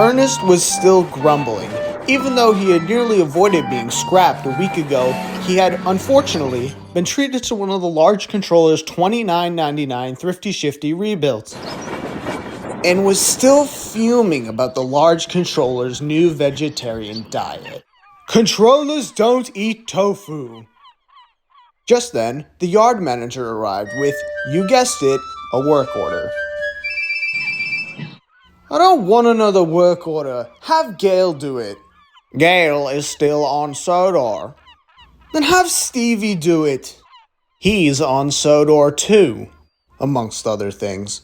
Ernest was still grumbling. Even though he had nearly avoided being scrapped a week ago, he had, unfortunately, been treated to one of the large controller's $29.99 Thrifty Shifty rebuilds, and was still fuming about the large controller's new vegetarian diet. Controllers don't eat tofu. Just then, the yard manager arrived with, you guessed it, a work order. I don't want another work order. Have Gail do it. Gail is still on Sodor. Then have Stevie do it. He's on Sodor too, amongst other things.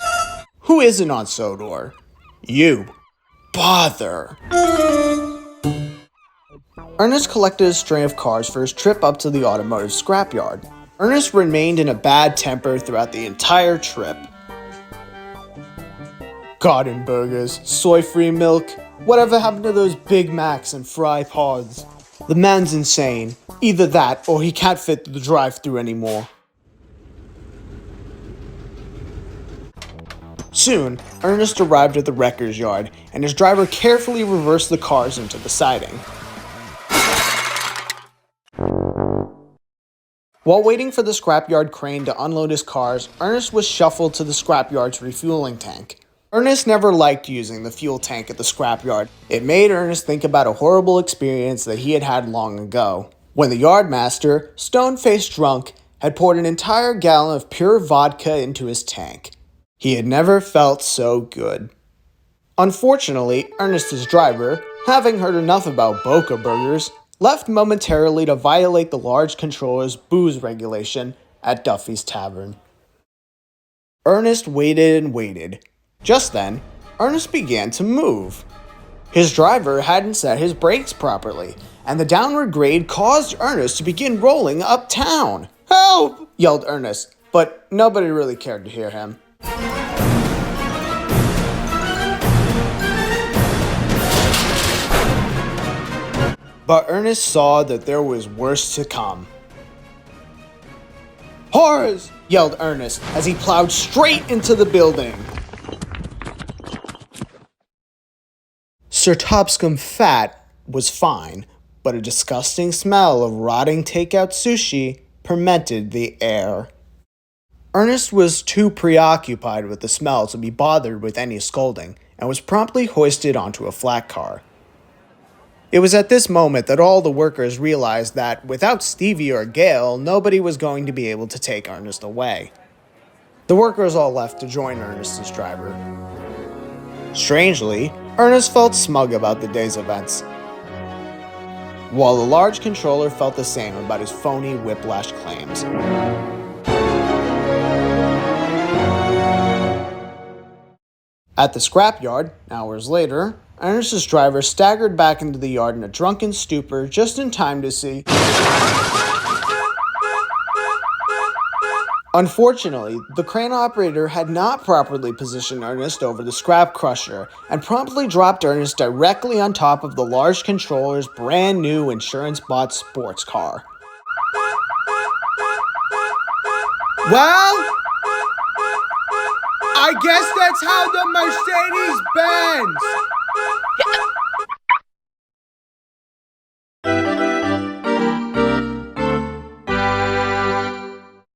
Who isn't on Sodor? You. Bother. Ernest collected a string of cars for his trip up to the automotive scrapyard. Ernest remained in a bad temper throughout the entire trip. Garden burgers, soy-free milk, whatever happened to those Big Macs and fry pods? The man's insane. Either that or he can't fit through the drive-thru anymore. Soon, Ernest arrived at the wrecker's yard, and his driver carefully reversed the cars into the siding. While waiting for the scrapyard crane to unload his cars, Ernest was shuffled to the scrapyard's refueling tank. Ernest never liked using the fuel tank at the scrapyard. It made Ernest think about a horrible experience that he had had long ago, when the yardmaster, stone-faced drunk, had poured an entire gallon of pure vodka into his tank. He had never felt so good. Unfortunately, Ernest's driver, having heard enough about Boca burgers, left momentarily to violate the large controller's booze regulation at Duffy's Tavern. Ernest waited and waited. Just then, Ernest began to move. His driver hadn't set his brakes properly, and the downward grade caused Ernest to begin rolling uptown. "Help!" yelled Ernest, but nobody really cared to hear him. But Ernest saw that there was worse to come. "Horrors!" yelled Ernest as he plowed straight into the building. Sir Topscombe Fat was fine, but a disgusting smell of rotting takeout sushi permeated the air. Ernest was too preoccupied with the smell to be bothered with any scolding, and was promptly hoisted onto a flat car. It was at this moment that all the workers realized that without Stevie or Gail, nobody was going to be able to take Ernest away. The workers all left to join Ernest's driver. Strangely, Ernest felt smug about the day's events, while the large controller felt the same about his phony whiplash claims. At the scrapyard, hours later, Ernest's driver staggered back into the yard in a drunken stupor just in time to see... Unfortunately, the crane operator had not properly positioned Ernest over the scrap crusher and promptly dropped Ernest directly on top of the large controller's brand new insurance-bought sports car. Well, I guess that's how the Mercedes-Benz